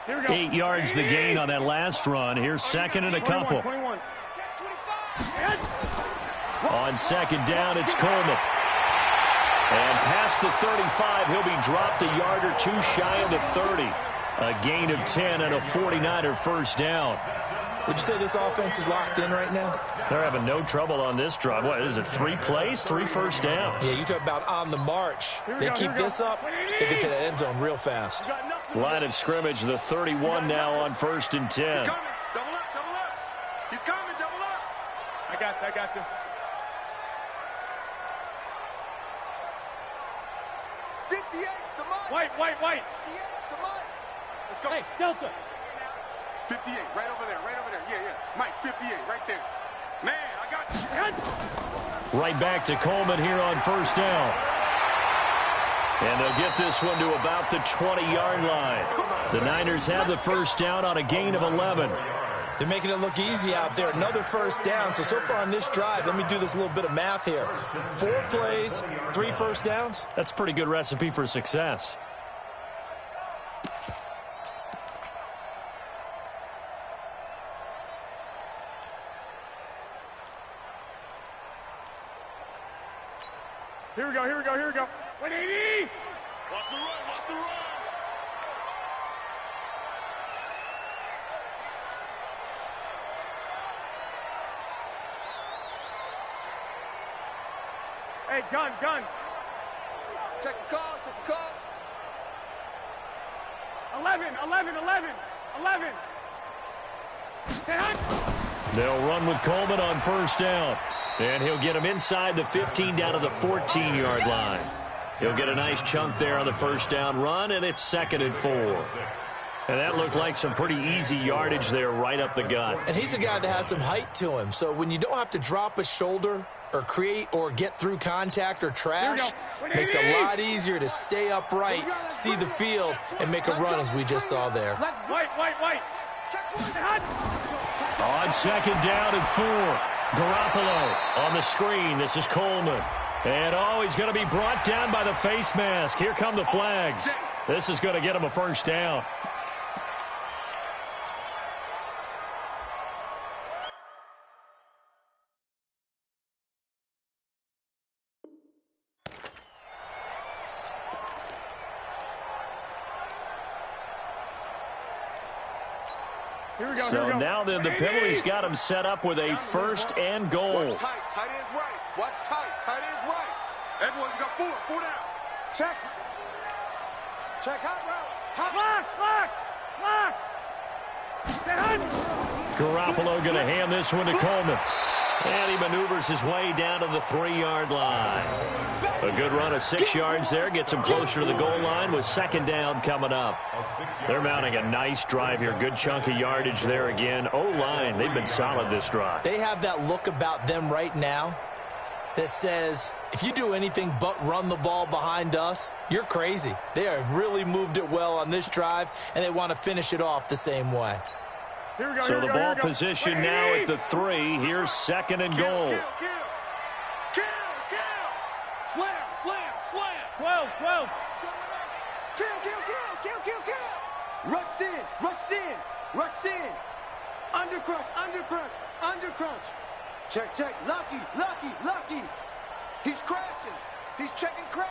8 yards the gain on that last run. Here's second and a couple. 21. On second down, it's Coleman. And past the 35, he'll be dropped a yard or two shy of the 30. A gain of 10 and a 49er first down. Would you say this offense is locked in right now? They're having no trouble on this drive. What is it, 3 plays, 3 first downs? Yeah, you talk about on the march. They keep this up, they get to the end zone real fast. Line of scrimmage, the 31 now on 1st and 10. He's coming. Double up, double up. He's coming, double up. I got you. 58's the mark. White. 58's the mark. Let's go. Hey, Delta. 58, right over there. Yeah. Mike, 58, right there. Man, I got you. Right back to Coleman here on first down. And they'll get this one to about the 20-yard line. The Niners have the first down on a gain of 11. They're making it look easy out there. Another first down. So far on this drive, let me do this little bit of math here. 4 plays, 3 first downs. That's a pretty good recipe for success. Here we go. 180. Watch the run. Hey, gun. Check the call. 11. 10. They'll run with Coleman on first down. And he'll get him inside the 15 down to the 14-yard line. He'll get a nice chunk there on the first down run, and it's 2nd and 4. And that looked like some pretty easy yardage there right up the gut. And he's a guy that has some height to him. So when you don't have to drop a shoulder or create or get through contact or trash, makes it a lot easier to stay upright, see the field, and make a run as we just saw there. White. On 2nd down and 4. Garoppolo on the screen. This is Coleman. And, he's going to be brought down by the face mask. Here come the flags. This is going to get him a first down. So now then, the penalty's got him set up with a 1st and goal. Watch tight. Tight ends right. Watch tight. Tight ends right. Everyone, you got 4 down. Check. Hot route. Garoppolo going to hand this one to Coleman. And he maneuvers his way down to the 3-yard line. A good run of 6 yards there. Gets him closer to the goal line with 2nd down coming up. They're mounting a nice drive here. Good chunk of yardage there again. O-line, they've been solid this drive. They have that look about them right now that says, if you do anything but run the ball behind us, you're crazy. They have really moved it well on this drive, and they want to finish it off the same way. So the ball position now at the 3. Here's 2nd and goal. Kill. Slam. 12. Kill. Rush in. Undercrunch. Check. Lucky. He's crashing. He's checking crash.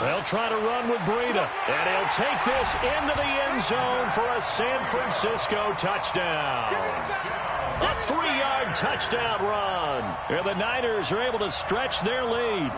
They'll try to run with Breida, and he'll take this into the end zone for a San Francisco touchdown. A 3-yard touchdown run. And the Niners are able to stretch their lead.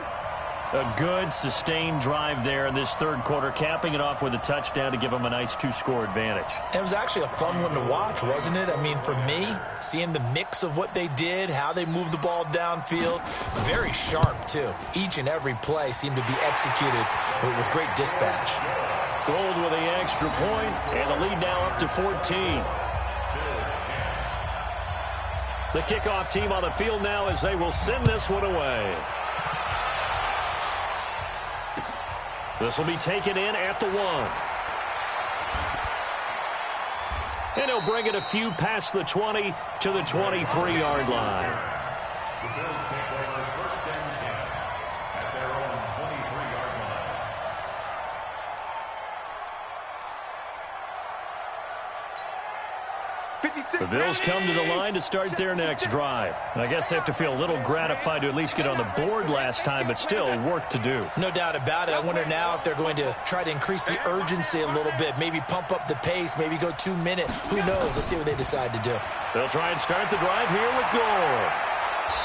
A good, sustained drive there in this 3rd quarter, capping it off with a touchdown to give them a nice 2-score advantage. It was actually a fun one to watch, wasn't it? I mean, for me, seeing the mix of what they did, how they moved the ball downfield, very sharp, too. Each and every play seemed to be executed with great dispatch. Gold with the extra point, and the lead now up to 14. The kickoff team on the field now as they will send this one away. This will be taken in at the 1. And he'll bring it a few past the 20 to the 23-yard line. The Bills take over 1st and 10 at their own 23-yard The Bills come to the line to start their next drive. I guess they have to feel a little gratified to at least get on the board last time, but still work to do. No doubt about it. I wonder now if they're going to try to increase the urgency a little bit, maybe pump up the pace, maybe go 2 minute. Who knows? Let's see what they decide to do. They'll try and start the drive here with Gore.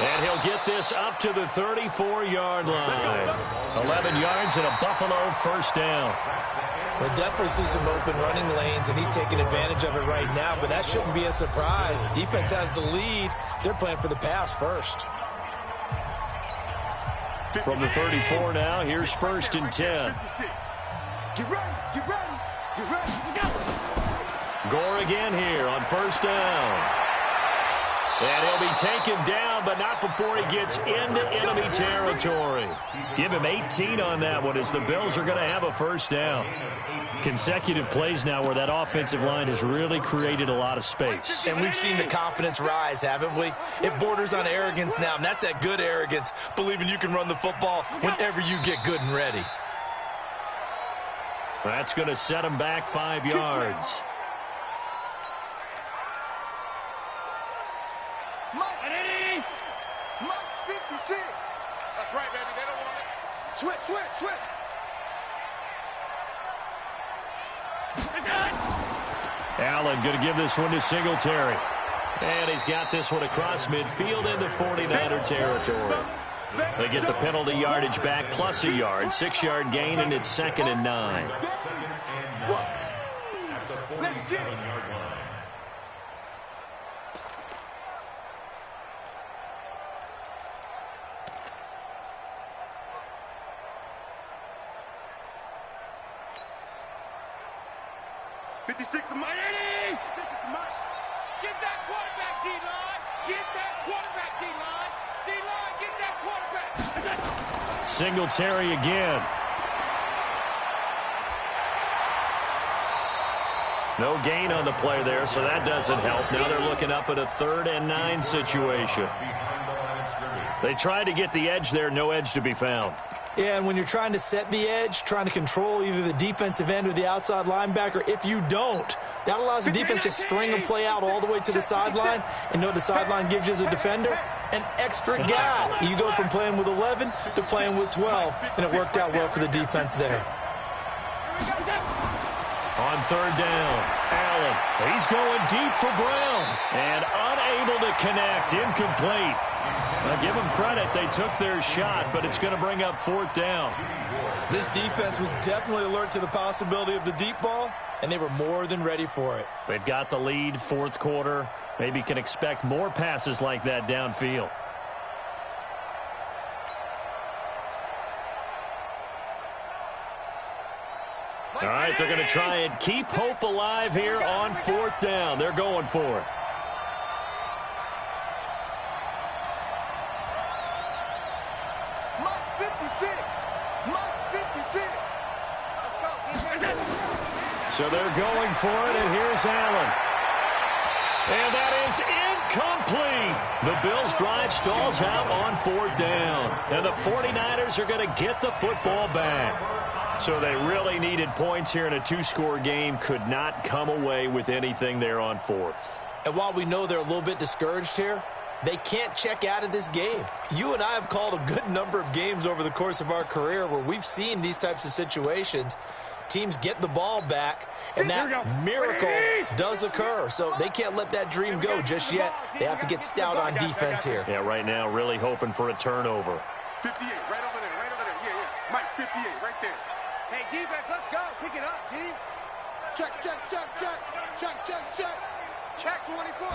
And he'll get this up to the 34-yard line. 11 yards and a Buffalo first down. We'll definitely see some open running lanes, and he's taking advantage of it right now, but that shouldn't be a surprise. Defense has the lead. They're playing for the pass first. From the 34 now, here's 1st and 10. Get ready, get ready, get ready. Gore again here on 1st down. And he'll be taken down, but not before he gets into enemy territory. Give him 18 on that one as the Bills are going to have a first down. Consecutive plays now where that offensive line has really created a lot of space. And we've seen the confidence rise, haven't we? It borders on arrogance now, and that's that good arrogance, believing you can run the football whenever you get good and ready. That's going to set him back 5 yards. Mike 56. That's right, baby. They don't want it. Switch. Allen going to give this one to Singletary. And he's got this one across midfield into 49er territory. They get the penalty yardage back plus a yard. 6-yard gain, and it's 2nd and 9. At the 47-yard line. Get that quarterback, D-line. Get that quarterback, D-line. D-line, get that quarterback. Singletary again. No gain on the play there, so that doesn't help. Now they're looking up at a 3rd and 9 situation. They tried to get the edge there, no edge to be found. Yeah, and when you're trying to set the edge, trying to control either the defensive end or the outside linebacker, if you don't, that allows the defense to string a play out all the way to the sideline. And know the sideline gives you as a defender an extra guy. You go from playing with 11 to playing with 12, and it worked out well for the defense there. On 3rd down, Allen. He's going deep for Brown. And unable to connect. Incomplete. Now, give them credit. They took their shot, but it's going to bring up 4th down. This defense was definitely alert to the possibility of the deep ball, and they were more than ready for it. They've got the lead, 4th quarter. Maybe can expect more passes like that downfield. All right, they're going to try and keep hope alive here on 4th down. They're going for it. So they're going for it, and here's Allen. And that is incomplete. The Bills' drive stalls out on 4th down. And the 49ers are going to get the football back. So they really needed points here in a 2-score game. Could not come away with anything there on 4th. And while we know they're a little bit discouraged here, they can't check out of this game. You and I have called a good number of games over the course of our career where we've seen these types of situations. Teams get the ball back, and that miracle does occur. So they can't let that dream go just yet. They have to get stout on defense here. Yeah, right now really hoping for a turnover. 58, right over there, right over there. Yeah. Mike, 58, right there. Hey, defense, let's go. Pick it up, D. Check. Check 24.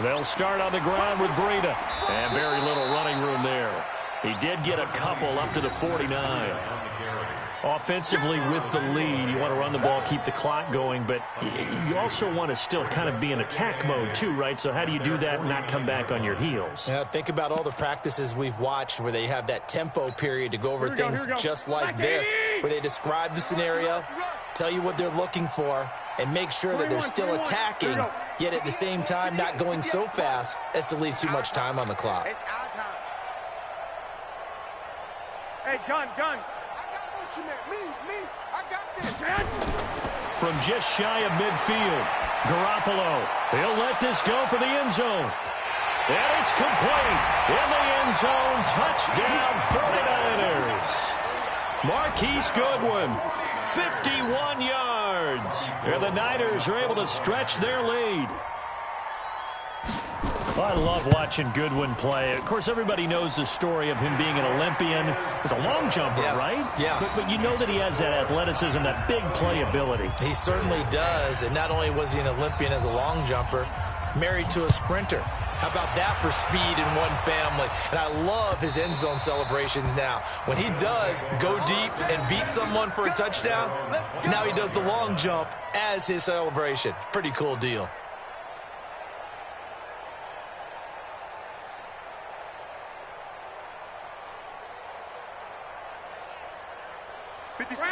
They'll start on the ground with Breida. And very little running room there. He did get a couple up to the 49. Offensively with the lead, you want to run the ball, keep the clock going, but you also want to still kind of be in attack mode too, right? So how do you do that and not come back on your heels? Yeah, think about all the practices we've watched where they have that tempo period to go over things just like this, where they describe the scenario, tell you what they're looking for, and make sure that they're still attacking, yet at the same time not going so fast as to leave too much time on the clock. It's our time. Hey, gun. Me, I got this. From just shy of midfield, Garoppolo, he'll let this go for the end zone. And it's complete. In the end zone, touchdown 49ers. Marquise Goodwin, 51 yards. And the Niners are able to stretch their lead. I love watching Goodwin play. Of course, everybody knows the story of him being an Olympian. He's a long jumper, yes, right? Yes. But you know that he has that athleticism, that big playability. He certainly does. And not only was he an Olympian as a long jumper, married to a sprinter. How about that for speed in one family? And I love his end zone celebrations now. When he does go deep and beat someone for a touchdown, now he does the long jump as his celebration. Pretty cool deal.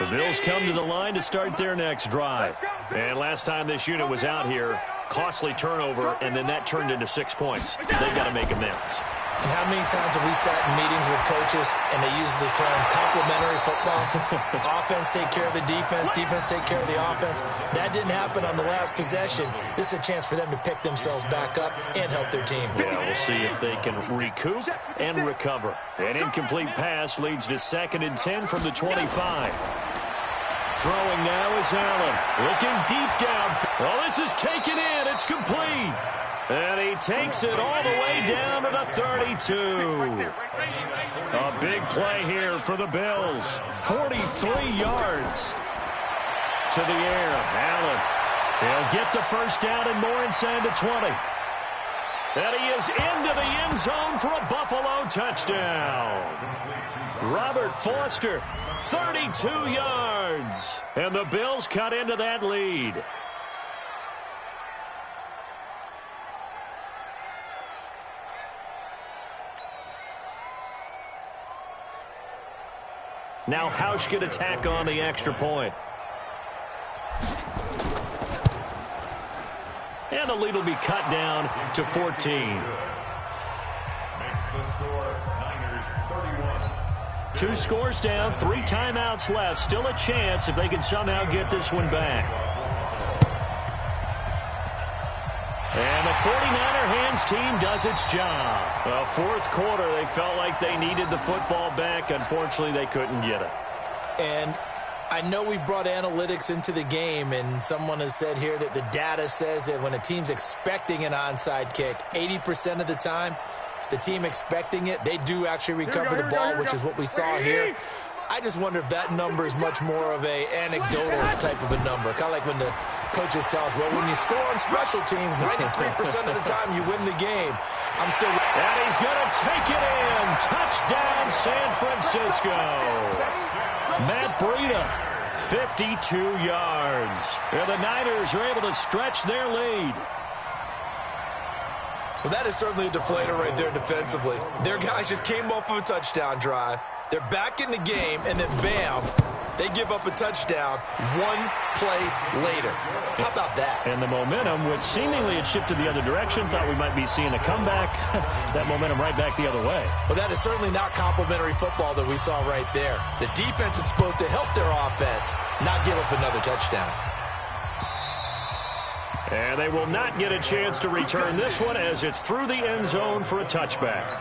The Bills come to the line to start their next drive. And last time this unit was out here, costly turnover, and then that turned into 6 points. They've got to make amends. And how many times have we sat in meetings with coaches and they use the term complementary football? Offense take care of the defense, defense take care of the offense. That didn't happen on the last possession. This is a chance for them to pick themselves back up and help their team. Yeah, we'll see if they can recoup and recover. An incomplete pass leads to 2nd and 10 from the 25. Throwing now is Allen. Looking deep down. Oh, this is taken in. It's complete. And he takes it all the way down to the 32. A big play here for the Bills. 43 yards to the air. Allen. He'll get the first down and more inside the 20. And he is into the end zone for a Buffalo touchdown. Robert Foster, 32 yards. And the Bills cut into that lead. Now Hausch could attack on the extra point. And the lead will be cut down to 14. Makes the score Niners 31. 2 scores down, 3 timeouts left. Still a chance if they can somehow get this one back. And the 49er hands team does its job. Fourth quarter, they felt like they needed the football back. Unfortunately, they couldn't get it. And I know we brought analytics into the game, and someone has said here that the data says that when a team's expecting an onside kick, 80% of the time, the team expecting it, they do actually recover the ball, which is what we saw here. I just wonder if that number is much more of a anecdotal type of a number. Kind of like when the coaches tell us, well, when you score on special teams, 93% of the time you win the game. I'm still... And he's going to take it in. Touchdown, San Francisco. Matt Breida, 52 yards. And the Niners are able to stretch their lead. Well, that is certainly a deflator right there defensively. Their guys just came off of a touchdown drive. They're back in the game, and then bam, they give up a touchdown 1 play later. How about that? And the momentum, which seemingly had shifted the other direction, thought we might be seeing a comeback. That momentum right back the other way. Well, that is certainly not complimentary football that we saw right there. The defense is supposed to help their offense, not give up another touchdown. And they will not get a chance to return this one as it's through the end zone for a touchback.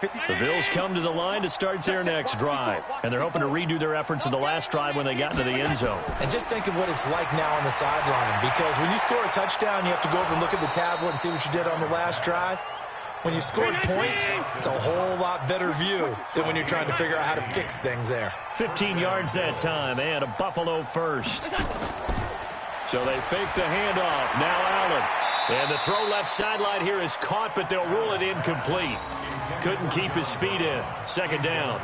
The Bills come to the line to start their next drive, and they're hoping to redo their efforts in the last drive when they got into the end zone. And just think of what it's like now on the sideline, because when you score a touchdown, you have to go over and look at the tablet and see what you did on the last drive. When you scored points, it's a whole lot better view than when you're trying to figure out how to fix things there. 15 yards that time, and a Buffalo first. So they fake the handoff. Now Allen. And the throw left sideline here is caught, but they'll rule it incomplete. Couldn't keep his feet in. Second down.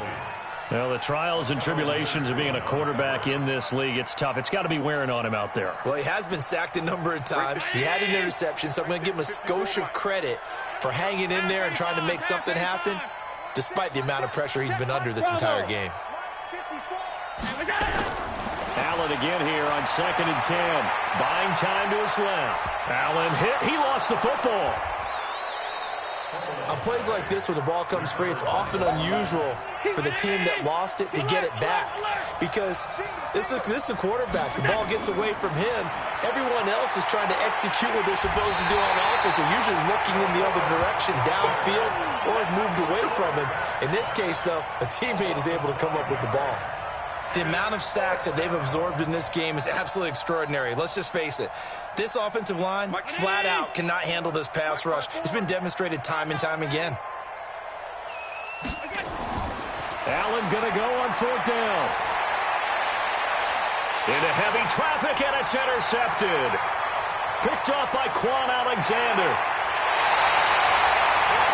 Well, the trials and tribulations of being a quarterback in this league, it's tough. It's got to be wearing on him out there. Well, he has been sacked a number of times. He had an interception, so I'm going to give him a skosh of credit for hanging in there and trying to make something happen, despite the amount of pressure he's been under this entire game. Allen again here on 2nd and 10. Buying time to his left. Allen hit. He lost the football. On plays like this where the ball comes free, it's often unusual for the team that lost it to get it back. Because this is the quarterback. The ball gets away from him. Everyone else is trying to execute what they're supposed to do on offense. They're usually looking in the other direction, downfield, or have moved away from him. In this case, though, a teammate is able to come up with the ball. The amount of sacks that they've absorbed in this game is absolutely extraordinary. Let's just face it. This offensive line, flat out, cannot handle this pass rush. It's been demonstrated time and time again. Allen going to go on 4th down. Into heavy traffic, and it's intercepted. Picked off by Quan Alexander.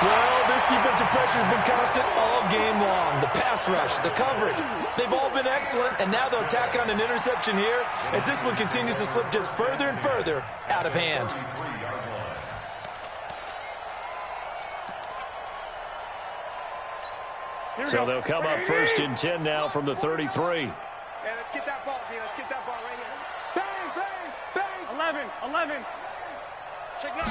Well, this defensive pressure has been constant all game long. The pass rush, the coverage, they've all been excellent, and now they'll tack on an interception here as this one continues to slip just further and further out of hand. So they'll come up 1st and 10 now from the 33. Hey, let's get that ball, Let's get that ball right here. Bang, bang, bang. 11. Check not.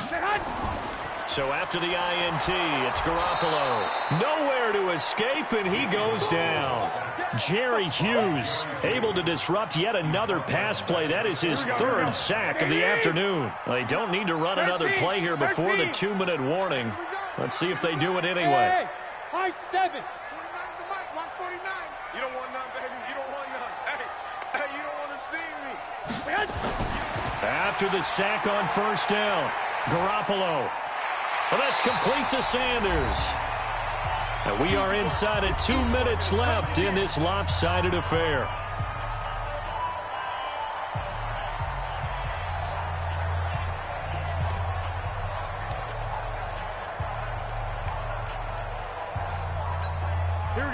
So after the INT, it's Garoppolo. Nowhere to escape, and he goes down. Jerry Hughes able to disrupt yet another pass play. That is his 3rd sack of the afternoon. They don't need to run another play here before the 2-minute warning. Let's see if they do it anyway. High 7. Watch 49. You don't want none, baby. You don't want none. Hey, you don't want to see me. After the sack on 1st down, Garoppolo. Well, that's complete to Sanders. And we are inside of 2 minutes left in this lopsided affair.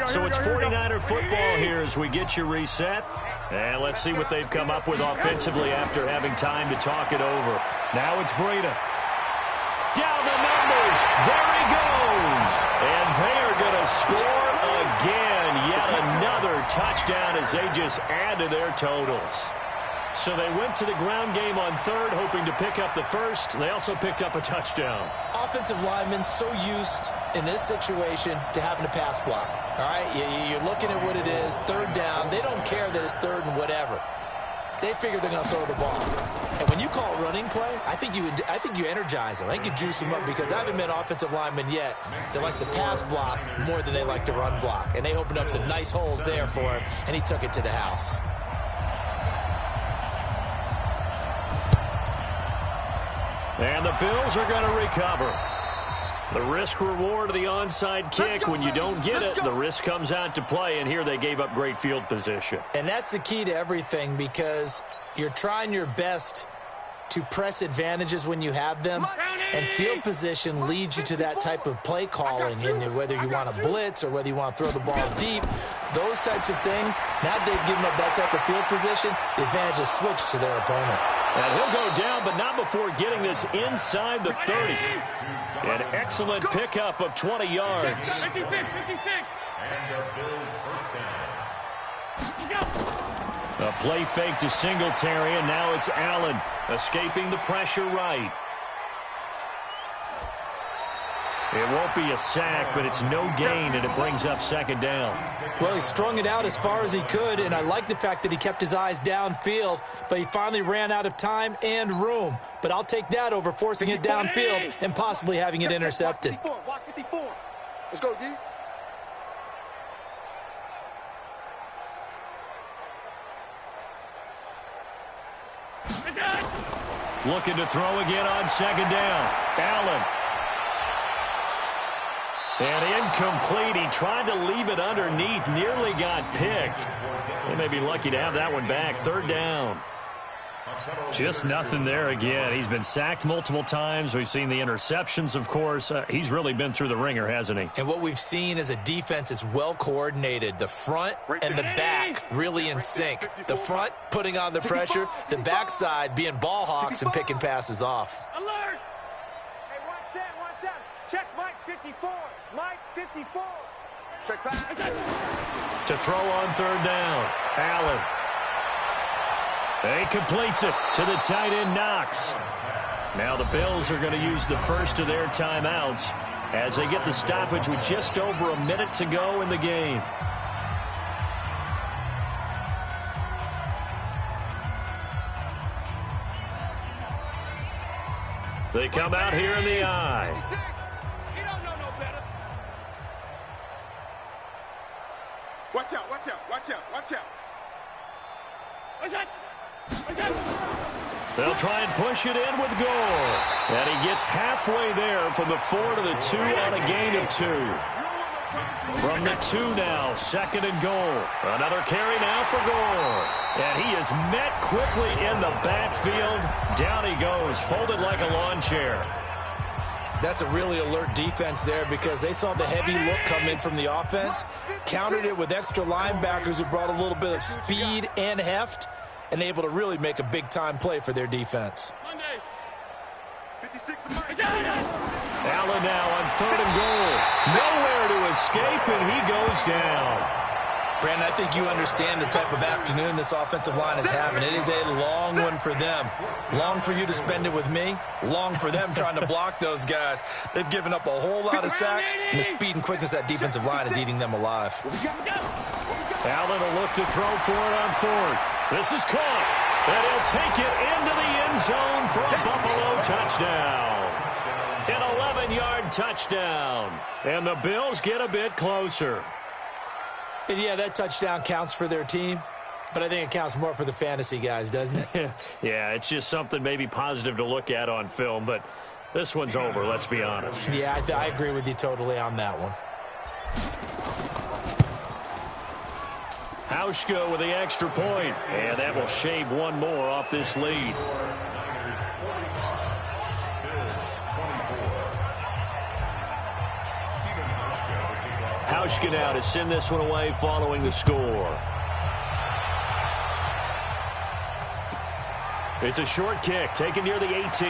So it's 49er football here as we get you reset. And let's see what they've come up with offensively after having time to talk it over. Now it's Breida. Down the numbers. There he goes. And they are going to score again. Yet another touchdown as they just add to their totals. So they went to the ground game on 3rd, hoping to pick up the 1st. They also picked up a touchdown. Offensive linemen so used in this situation to having a pass block. All right, you're looking at what it is, 3rd down. They don't care that it's 3rd and whatever. They figure they're going to throw the ball. And when you call a running play, I think you energize them. I think you juice them up because I haven't met an offensive lineman yet that likes to pass block more than they like to run block. And they opened up some nice holes there for him, and he took it to the house. And the Bills are going to recover. The risk-reward of the onside kick, when you don't get it, the risk comes out to play, and here they gave up great field position. And that's the key to everything because you're trying your best to press advantages when you have them, and field position leads you to that type of play calling, and whether you want to blitz or whether you want to throw the ball deep, those types of things, now they've given up that type of field position, the advantage is switched to their opponent. And he'll go down, but not before getting this inside the 30. An excellent pickup of 20 yards. 56. And the Bills first down. A play fake to Singletary, and now it's Allen escaping the pressure right. It won't be a sack, but it's no gain, and it brings up 2nd down. Well, he strung it out as far as he could, and I like the fact that he kept his eyes downfield, but he finally ran out of time and room. But I'll take that over forcing it downfield and possibly having it intercepted. Watch 54. Let's go, D. Looking to throw again on 2nd down. Allen. And incomplete. He tried to leave it underneath. Nearly got picked. They may be lucky to have that one back. 3rd down. Just nothing there again. He's been sacked multiple times. We've seen the interceptions, of course. He's really been through the ringer, hasn't he? And what we've seen is a defense that's well coordinated. The front and the back really in sync. The front putting on the pressure. The backside being ball hawks and picking passes off. Alert! Hey, 1 Check Mike 54. Mike 54. Check back. To throw on 3rd down. Allen. He completes it to the tight end, Knox. Now the Bills are going to use the first of their timeouts as they get the stoppage with just over a minute to go in the game. They come out here in the eye. He don't know no better. Watch out, watch out, watch out, watch out. What's that? What's that? They'll try and push it in with Gore. And he gets halfway there from the 4 to the 2 on a gain of 2. From the 2 now, second and goal. Another carry now for Gore. And he is met quickly in the backfield. Down he goes, folded like a lawn chair. That's a really alert defense there because they saw the heavy look come in from the offense, countered it with extra linebackers who brought a little bit of speed and heft, and able to really make a big-time play for their defense. Allen now on 3rd and goal. Nowhere to escape, and he goes down. Brandon, I think you understand the type of afternoon this offensive line is having. It is a long one for them. Long for you to spend it with me. Long for them trying to block those guys. They've given up a whole lot of sacks, and the speed and quickness of that defensive line is eating them alive. Allen will look to throw for it on 4th. This is caught, and he'll take it into the end zone for a Buffalo touchdown. An 11-yard touchdown, and the Bills get a bit closer. And yeah, that touchdown counts for their team, but I think it counts more for the fantasy guys, doesn't it? Yeah, it's just something maybe positive to look at on film, but this one's over, let's be honest. Yeah, I agree with you totally on that one. Hauschka with the extra point, and that will shave one more off this lead. Hauschka now to send this one away following the score. It's a short kick taken near the 18.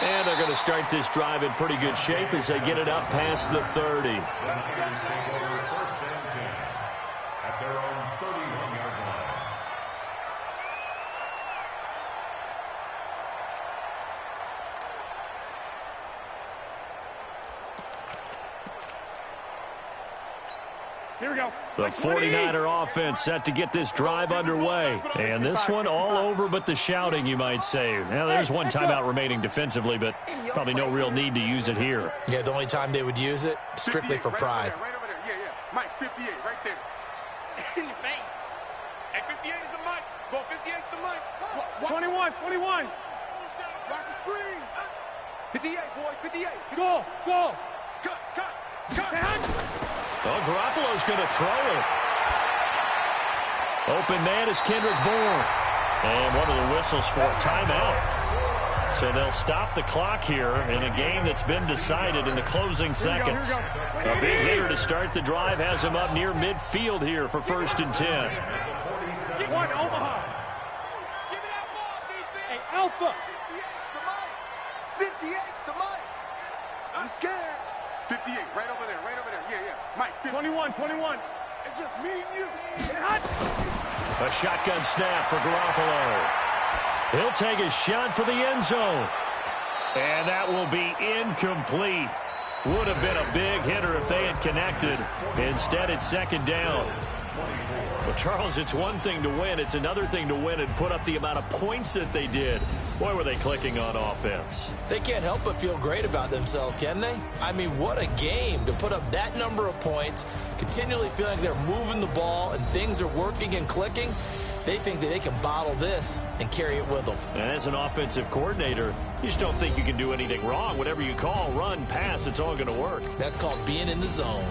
And they're going to start this drive in pretty good shape as they get it up past the 30. Here we go. The 49er offense set to get this drive underway. And this one all over but the shouting, you might say. Now, there's one timeout remaining defensively, but probably no real need to use it here. Yeah, the only time they would use it, strictly for pride. Right over there. Yeah. Mike, 58, right there. In your face. Hey, 58 is the Mike. Go, 58 is the Mike. 21. Watch the screen. 58, boys, 58. Go. Cut. Oh, Garoppolo's going to throw it. Open man is Kendrick Bourne. And one of the whistles for a timeout. So they'll stop the clock here in a game that's been decided in the closing seconds. A big hitter to start the drive has him up near midfield here for 1st and 10. Get one, Omaha. Give it out ball, defense. Hey, Alpha. 58's the Mike. I'm scared. 58, right over there. Yeah. Mike, 21. It's just me and you. A shotgun snap for Garoppolo. He'll take a shot for the end zone. And that will be incomplete. Would have been a big hitter if they had connected. Instead, it's 2nd down. Well, Charles, it's one thing to win. It's another thing to win and put up the amount of points that they did. Boy, were they clicking on offense. They can't help but feel great about themselves, can they? I mean, what a game to put up that number of points, continually feeling like they're moving the ball and things are working and clicking. They think that they can bottle this and carry it with them. And as an offensive coordinator, you just don't think you can do anything wrong. Whatever you call, run, pass, it's all going to work. That's called being in the zone.